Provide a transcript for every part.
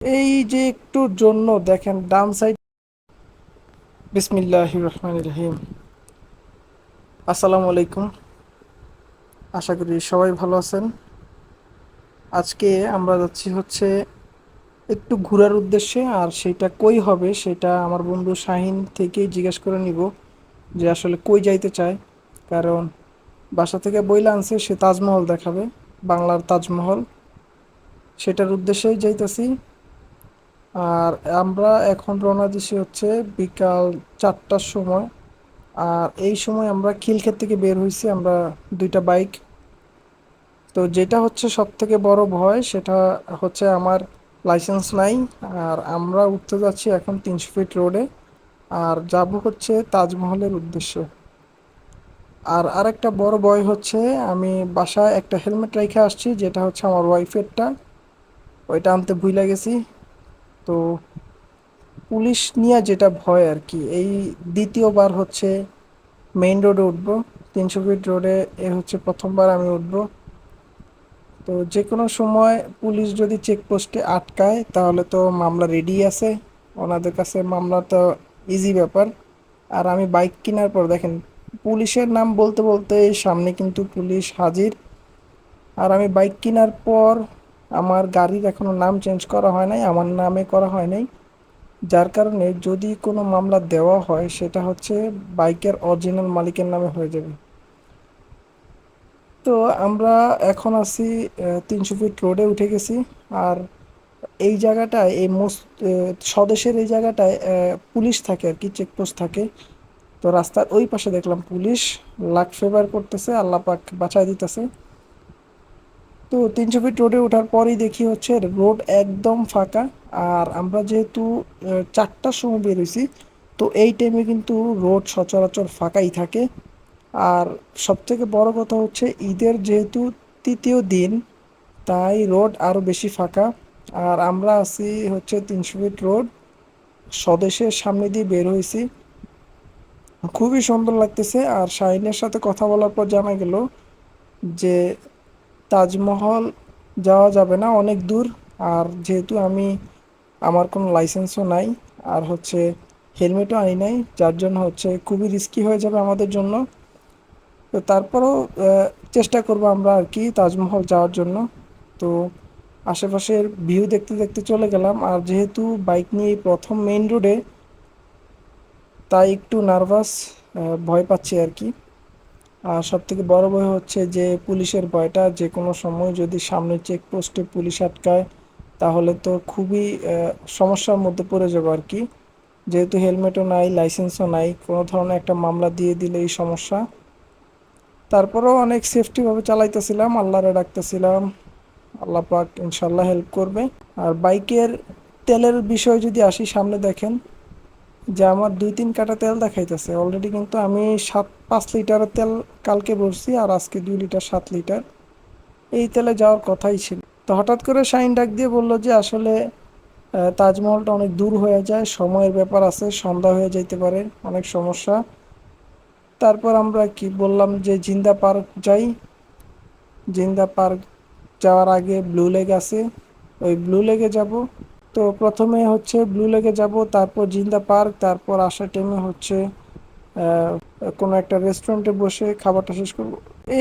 এই যে একটুর জন্য দেখেন ডান সাইড। বিসমিল্লাহির রহমানির রহিম। আসসালামু আলাইকুম। আশা করি সবাই ভালো আছেন। আজকে আমরা যাচ্ছি হচ্ছে একটু ঘোরার উদ্দেশ্যে, আর সেটা কই হবে সেটা আমার বন্ধু শাহিন থেকেই জিজ্ঞেস করে নিব যে আসলে কই যাইতে চায়। কারণ বাসা থেকে বইলা আনছে সে তাজমহল দেখাবে, বাংলার তাজমহল, সেটার উদ্দেশ্যেই যাইতেছি। আর আমরা এখন রওনা দিছি হচ্ছে বিকাল 4টার সময়। আর এই সময় আমরা খিলক্ষেত থেকে বের হয়েছি আমরা, দুইটা বাইক। তো যেটা হচ্ছে সব থেকে বড় ভয় সেটা হচ্ছে আমার লাইসেন্স নাই। আর আমরা উঠতে যাচ্ছি এখন 300 ফিট রোডে, আর যাব হচ্ছে তাজমহলের উদ্দেশ্যে। আর আরেকটা বড় ভয় হচ্ছে আমি বাসায় একটা হেলমেট রেখে আসছি, যেটা হচ্ছে আমার ওয়াইফেরটা, ওইটা আনতে ভুলে গেছি। তো পুলিশ নিয়ে যেটা ভয় আর কি, এই দ্বিতীয়বার হচ্ছে মেইন রোডে উঠবো, 300 ফিট রোডে। এ হচ্ছে প্রথমবার আমি উঠবো। তো যে কোনো সময় পুলিশ যদি চেকপোস্টে আটকায় তাহলে তো মামলা রেডি আছে, ওনাদের কাছে মামলা তো ইজি ব্যাপার। আর আমি বাইক কেনার পর দেখেন, পুলিশের নাম বলতে বলতে সামনে কিন্তু পুলিশ হাজির। আর আমি বাইক কেনার পর আমার গাড়ির এখনো নাম চেঞ্জ করা হয় নাই, আমার নামে করা হয় নাই। যার কারণে যদি কোনো মামলা দেওয়া হয় সেটা হচ্ছে বাইকের অরিজিনাল মালিকের নামে হয়ে যাবে। তো আমরা এখন আছি 300 ফিট রোডে উঠে গেছি। আর এই জায়গাটায় এই স্বদেশের এই জায়গাটায় পুলিশ থাকে আর কি, চেকপোস্ট থাকে। তো রাস্তার ওই পাশে দেখলাম পুলিশ, লাখ ফেভার করতেছে, আল্লাহ পাক বাঁচায় দিতেছে। তো 300 ফিট রোডে ওঠার পরেই দেখি হচ্ছে রোড একদম ফাঁকা। আর আমরা যেহেতু 4টার সময় বেরোইছি, তো এই টাইমে কিন্তু রোড সচরাচর ফাঁকাই থাকে। আর সবথেকে বড় কথা হচ্ছে ঈদের যেহেতু তৃতীয় দিন, তাই রোড আরও বেশি ফাঁকা। আর আমরা আছি হচ্ছে 300 ফিট রোড, স্বদেশের সামনে দিয়ে বের হয়েছি। খুবই সুন্দর লাগতেছে। আর শাহিনের সাথে কথা বলার পর জানা গেল যে তাজমহল যাওয়া যাবে না, অনেক দূর। আর যেহেতু আমার কোনো লাইসেন্সও নাই, আর হচ্ছে হেলমেটও আনি নাই, যার জন্য হচ্ছে খুবই রিস্কি হয়ে যাবে আমাদের জন্য। তো তারপরেও চেষ্টা করবো আমরা আর কি তাজমহল যাওয়ার জন্য। তো আশেপাশের ভিউ দেখতে দেখতে চলে গেলাম। আর যেহেতু বাইক নিয়ে প্রথম মেইন রোডে, তাই একটু নার্ভাস, ভয় পাচ্ছি আর কি। আর সব থেকে বড় ভয় হচ্ছে যে পুলিশের ভয়টা, যে কোনো সময় যদি সামনে চেকপোস্টে পুলিশ আটকায় তাহলে তো খুবই সমস্যার মধ্যে পড়ে যাবো আর কি। যেহেতু হেলমেটও নাই, লাইসেন্সও নাই, কোনো ধরনের একটা মামলা দিয়ে দিলে এই সমস্যা। তারপরেও অনেক সেফটিভাবে চালাইতেছিলাম, আল্লাহরে ডাকতেছিলাম, আল্লাহ পাক ইনশাল্লাহ হেল্প করবে। আর বাইকের তেলের বিষয় যদি আসি, সামনে দেখেন যে আমার 2-3 কাটা তেল দেখাইতেছে অলরেডি, কিন্তু আমি 7-5 লিটারের তেল কালকে ভরছি, আর আজকে 2 লিটার 7 লিটার। এই তেলে যাওয়ার কথাই ছিল। তো হঠাৎ করে শাইন ডাক দিয়ে বলল যে আসলে তাজমহলটা অনেক দূর হয়ে যায়, সময়ের ব্যাপার আছে, সন্ধ্যা হয়ে যাইতে পারে, অনেক সমস্যা। তারপর আমরা কি বললাম যে জিন্দা পার্ক যাই। জিন্দা পার্ক যাওয়ার আগে ব্লু লেক আছে, ওই ব্লু লেকে যাব। তো প্রথমে হচ্ছে ব্লু লেকে যাব, তারপর জিন্দা পার্ক, তারপর আসার টাইমে হচ্ছে কোনো একটা রেস্টুরেন্টে বসে খাবারটা শেষ করব।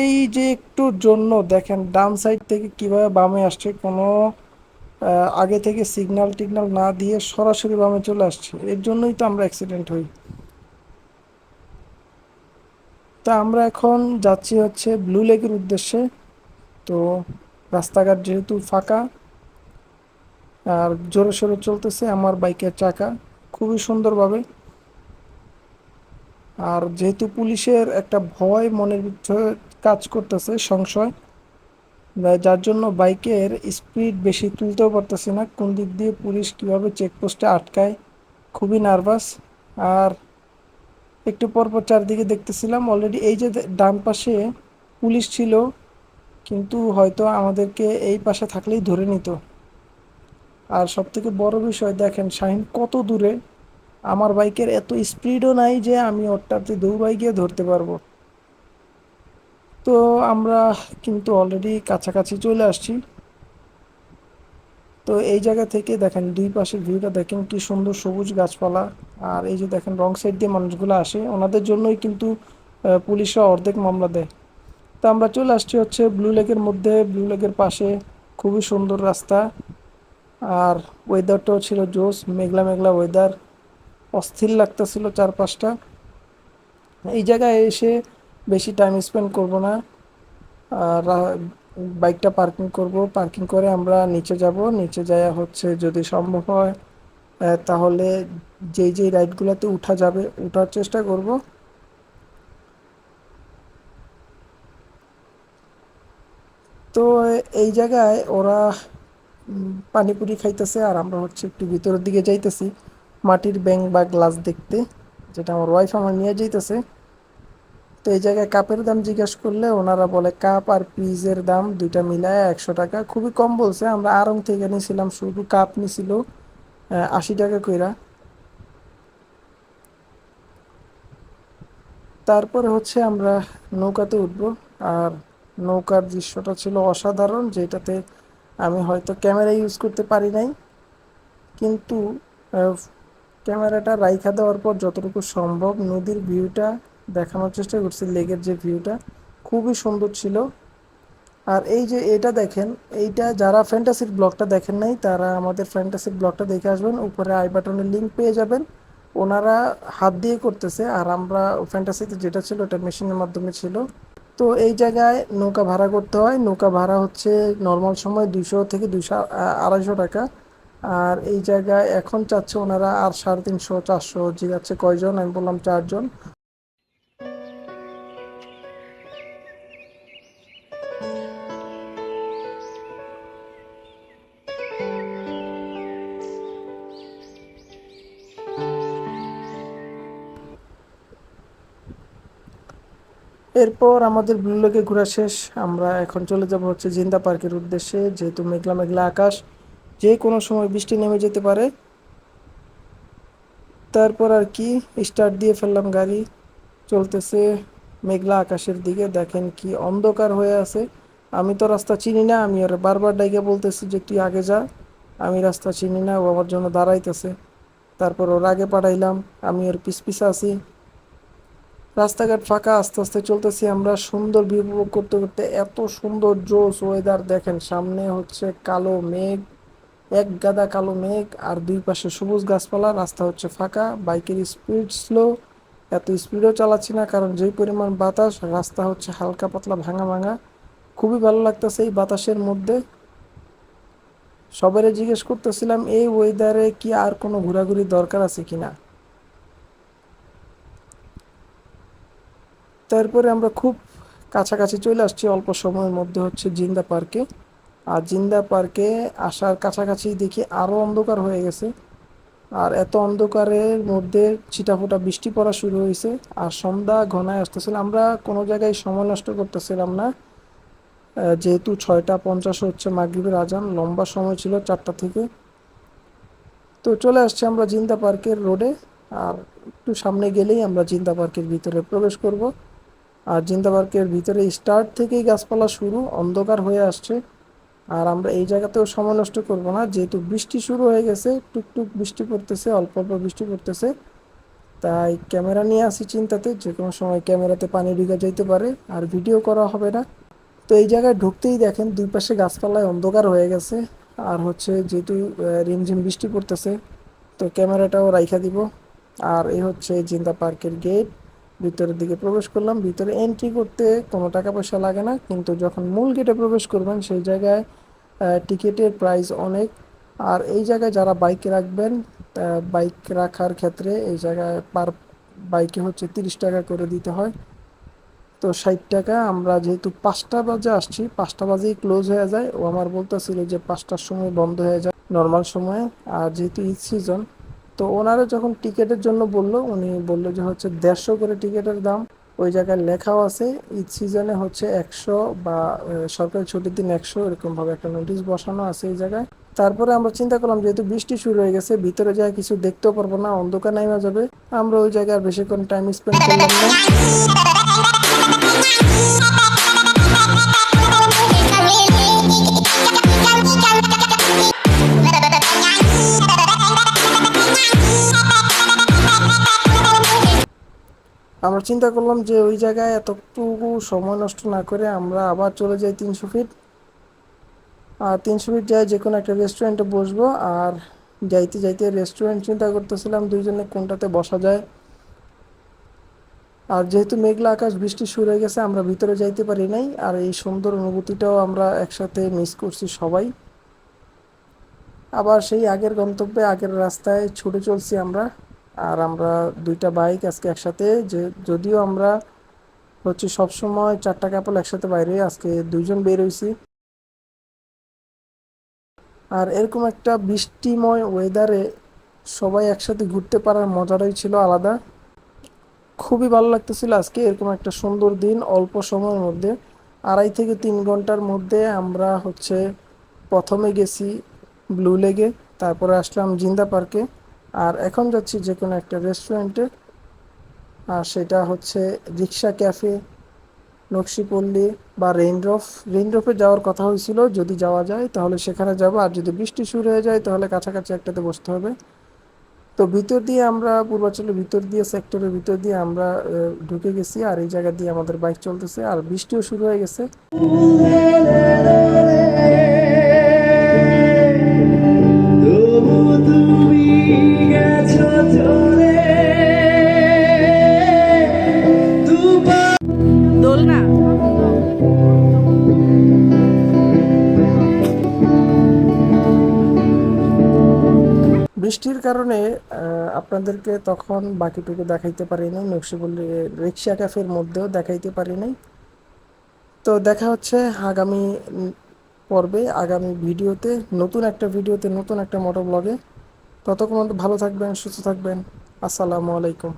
এই যে একটুর জন্য দেখেন ডান সাইড থেকে কিভাবে বামে আসছে, কোনো আগে থেকে সিগন্যাল টিগনাল না দিয়ে সরাসরি বামে চলে আসছে, এর জন্যই তো আমরা অ্যাক্সিডেন্ট হই। তা আমরা এখন যাচ্ছি হচ্ছে ব্লু লেকের উদ্দেশ্যে। তো রাস্তাঘাট যেহেতু ফাঁকা, আর জোরে সোরে চলতেছে আমার বাইকের চাকা খুবই সুন্দরভাবে। আর যেহেতু পুলিশের একটা ভয় মনের ভিতরে কাজ করতেছে, সংশয়, যার জন্য বাইকের স্পিড বেশি তুলতেও পারতেছি না, কোন দিক দিয়ে পুলিশ কিভাবে চেকপোস্টে আটকায়, খুবই নার্ভাস। আর একটু পরপর চারদিকে দেখতেছিলাম, অলরেডি এই যে ডান পাশে পুলিশ ছিল, কিন্তু হয়তো আমাদেরকে এই পাশে থাকলেই ধরে নিত। আর সব থেকে বড় বিষয় দেখেন শাহিন কত দূরে, আমার বাইকের এত স্পিডও নাই যে আমি ওরটাতে দৌড়াই গিয়ে ধরতে পারবো। তো আমরা কিন্তু অলরেডি কাছাকাছি চলে আসছি। তো এই জায়গা থেকে দেখেন দুই পাশের ভিউটা দেখেন কি সুন্দর সবুজ গাছপালা। আর এই যে দেখেন রং সাইড দিয়ে মানুষগুলো আসে, ওনাদের জন্যই কিন্তু পুলিশরা অর্ধেক মামলা দেয়। তো আমরা চলে আসছি হচ্ছে ব্লু লেকের মধ্যে, ব্লু লেকের পাশে খুবই সুন্দর রাস্তা। আর ওয়েদারটাও ছিল জোস, মেঘলা মেঘলা ওয়েদার, অস্থির লাগতেছিল চারপাশটা। এই জায়গায় এসে বেশি টাইম স্পেন্ড করব না, আর বাইকটা পার্কিং করব, পার্কিং করে আমরা নিচে যাব। নিচে যাওয়া হচ্ছে যদি সম্ভব হয় তাহলে যেই যেই রাইডগুলোতে উঠা যাবে উঠার চেষ্টা করব। তো এই জায়গায় ওরা পানিপুরি খাইতেছে, আর আমরা হচ্ছে একটু ভিতরের দিকে যাইতেছি মাটির ব্যাঙ বা গ্লাস দেখতে, যেটা আমার ওয়াইফ আমার নিয়ে যাইতেছে। তো এই জায়গায় কাপের দাম জিজ্ঞেস করলে ওনারা বলে কাপ আর পিসের দাম দুইটা মিলায় 100 টাকা, খুবই কম বলছে। আমরা আড়ং থেকে নিয়েছিলাম, শুধু কাপ নিছিল 80 টাকা কইরা। তারপরে হচ্ছে আমরা নৌকাতে উঠবো। আর নৌকার দৃশ্যটা ছিল অসাধারণ, যেটাতে আমি হয়তো ক্যামেরা ইউজ করতে পারি নাই, কিন্তু আহ, ক্যামেরাটা রাইখা দেওয়ার পর যতটুকু সম্ভব নদীর ভিউটা দেখানোর চেষ্টা করছি। লেকের যে ভিউটা খুবই সুন্দর ছিল। আর এই যে এটা দেখেন, এইটা যারা ফ্যান্টাসির ব্লগটা দেখেন নাই তারা আমাদের ফ্যান্টাসির ব্লগটা দেখে আসবেন, উপরে আই বাটনের লিঙ্ক পেয়ে যাবেন। ওনারা হাত দিয়ে করতেছে, আর আমরা ফ্যান্টাসিতে যেটা ছিল ওটা মেশিনের মাধ্যমে ছিল। তো এই জায়গায় নৌকা ভাড়া করতে হয়, নৌকা ভাড়া হচ্ছে নর্মাল সময় 200 থেকে 200 250 250 টাকা। আর এই জায়গায় এখন চাচ্ছে ওনারা আর 350 400, জিজ্ঞাসা কয়জন, আমি বললাম 4 জন। এরপর আমাদের ব্লু লেকে ঘোরা শেষ, আমরা এখন চলে যাব হচ্ছে জিন্দা পার্কের উদ্দেশ্যে। যেহেতু মেঘলা মেঘলা আকাশ, যে কোনো সময় বৃষ্টি নেমে যেতে পারে। তারপর আর কি স্টার্ট দিয়ে ফেললাম গাড়ি, চলতেছে মেঘলা আকাশের দিকে। দেখেন কি অন্ধকার হয়ে আছে, আমি তো রাস্তা চিনি না, আমি ওর বারবার ডাইকে বলতেছি যে তুই আগে যা, আমি রাস্তা চিনি না, ও আমার জন্য দাঁড়াইতেছে। তারপর ওর আগে পাঠাইলাম, আমি ওর পিছ পিছে আছি। রাস্তাঘাট ফাঁকা, আস্তে আস্তে চলতেছি আমরা সুন্দর ভিউ উপভোগ করতে করতে। এত সুন্দর জোস ওয়েদার, দেখেন সামনে হচ্ছে কালো মেঘ, এক গাদা কালো মেঘ, আর দুই পাশে সবুজ গাছপালা, রাস্তা হচ্ছে ফাঁকা, বাইকের স্পিড স্লো। এত স্পিডও চালাচ্ছি না, কারণ যেই পরিমাণ বাতাস, রাস্তা হচ্ছে হালকা পাতলা ভাঙা ভাঙা। খুবই ভালো লাগতেছে এই বাতাসের মধ্যে। সবাই জিজ্ঞেস করতেছিলাম এই ওয়েদারে কি আর কোনো ঘোরাঘুরি দরকার আছে কিনা। তারপরে আমরা খুব কাছাকাছি চলে আসছি অল্প সময়ের মধ্যে হচ্ছে জিন্দা পার্কে। আর জিন্দা পার্কে আসার কাছাকাছি দেখি আরও অন্ধকার হয়ে গেছে। আর এত অন্ধকারের মধ্যে ছিটাফোঁটা বৃষ্টি পড়া শুরু হয়েছে, আর সন্ধ্যা ঘনায় আসতেছিল। আমরা কোনো জায়গায় সময় নষ্ট করতেছিলাম না, যেহেতু 6টা 50 হচ্ছে মাগরিবের আজান, লম্বা সময় ছিল 4টা থেকে। তো চলে আসছি আমরা জিন্দা পার্কের রোডে। আর একটু সামনে গেলেই আমরা জিন্দা পার্কের ভিতরে প্রবেশ করব। আর জিন্দা পার্কের ভিতরে স্টার্ট থেকেই গাছপালা শুরু, অন্ধকার হয়ে আসছে। আর আমরা এই জায়গাতেও সময় নষ্ট করব না, যেহেতু বৃষ্টি শুরু হয়ে গেছে, টুকটুক বৃষ্টি পড়তেছে, অল্প অল্প বৃষ্টি পড়তেছে। তাই ক্যামেরা নিয়ে আসি চিন্তাতে, যে কোনো সময় ক্যামেরাতে পানি ঢুকে যাইতে পারে, আর ভিডিও করা হবে না। তো এই জায়গায় ঢুকতেই দেখেন দুই পাশে গাছপালায় অন্ধকার হয়ে গেছে। আর হচ্ছে যেহেতু রিমঝিম বৃষ্টি পড়তেছে, তো ক্যামেরাটাও রাইখা দিব। আর এই হচ্ছে জিন্দা পার্কের গেট, ভিতরের দিকে প্রবেশ করলাম। ভিতরে এন্ট্রি করতে কোনো টাকা পয়সা লাগে না, কিন্তু যখন মূল গেটে প্রবেশ করবেন সেই জায়গায় টিকিটের প্রাইস অনেক। আর এই জায়গায় যারা বাইক রাখবেন, বাইক রাখার ক্ষেত্রে এই জায়গায় পার বাইকে হচ্ছে 30 টাকা করে দিতে হয়। তো 60 টাকা। আমরা যেহেতু 5টা বাজে আসছি, 5টা বাজেই ক্লোজ হয়ে যায়, ও আমার বলতেছিল যে 5টার সময় বন্ধ হয়ে যায় নর্মাল সময়ে। আর যেহেতু ঈদ সিজন, তো ওনারা যখন টিকিটের জন্য বললো, উনি বললো যে হচ্ছে 150 করে টিকিটের দাম। ওই জায়গায় লেখাও আছে ঈদ সিজনে হচ্ছে 100, বা সরকারি ছুটির দিন 100, এরকমভাবে একটা নোটিশ বসানো আছে এই জায়গায়। তারপরে আমরা চিন্তা করলাম যেহেতু বৃষ্টি শুরু হয়ে গেছে, ভিতরে যায় কিছু দেখতেও পারবো না, অন্ধকার নাইমা যাবে। আমরা ওই জায়গায় আর বেশিক্ষণ টাইম স্পেন্ড করলাম না। আমরা চিন্তা করলাম যে ওই জায়গায় এতটুকু সময় নষ্ট না করে আমরা আবার চলে যাই 300 ফিট। আর 300 ফিট যাই যে কোনো একটা রেস্টুরেন্টে বসবো। আর যাইতে যাইতে রেস্টুরেন্ট চিন্তা করতেছিলাম দুইজনে কোনটাতে বসা যায়। আর যেহেতু মেঘলা আকাশ, বৃষ্টি শুরু হয়ে গেছে, আমরা ভিতরে যাইতে পারি নাই। আর এই সুন্দর অনুভূতিটাও আমরা একসাথে মিস করছি সবাই। আবার সেই আগের গন্তব্যে, আগের রাস্তায় ছুটে চলছি আমরা। আর আমরা দুইটা বাইক আজকে একসাথে, যে যদিও আমরা হচ্ছে সবসময় চারটা কাপল একসাথে বাইরে, আজকে দুইজন বের হইছি। আর এরকম একটা বৃষ্টিময় ওয়েদারে সবাই একসাথে ঘুরতে পারার মজাটাই ছিল আলাদা। খুবই ভালো লাগতেছিল আজকে এরকম একটা সুন্দর দিন অল্প সময়ের মধ্যে। 2.5 থেকে 3 ঘন্টার মধ্যে আমরা হচ্ছে প্রথমে গেছি ব্লু লেগে, তারপরে আসলাম জিন্দা পার্কে। আর এখন যাচ্ছি যে কোনো একটা রেস্টুরেন্টে। আর সেটা হচ্ছে রিক্সা ক্যাফে, নকশিপল্লী বা রেইনড্রপ। রেইনড্রপে যাওয়ার কথা হয়েছিল, যদি যাওয়া যায় তাহলে সেখানে যাব। আর যদি বৃষ্টি শুরু হয়ে যায় তাহলে কাছাকাছি একটাতে বসতে হবে। তো ভিতর দিয়ে আমরা, পূর্বাঞ্চলের ভিতর দিয়ে, সেক্টরের ভিতর দিয়ে আমরা ঢুকে গেছি। আর এই জায়গা দিয়ে আমাদের বাইক চলতেছে, আর বৃষ্টিও শুরু হয়ে গেছে। দোলনা। বৃষ্টির কারণে আপনাদেরকে তখন বাকিটুকু দেখাইতে পারি নাই, নকশিপল্লী রিক্সা ক্যাফের মধ্যেও দেখাইতে পারি নাই। তো দেখা হচ্ছে আগামী পর্বে, আগামী ভিডিওতে, নতুন একটা ভিডিওতে, নতুন একটা মোটো ব্লগে। ততক্ষণ ভালো থাকবেন, সুস্থ থাকবেন। আসসালামু আলাইকুম।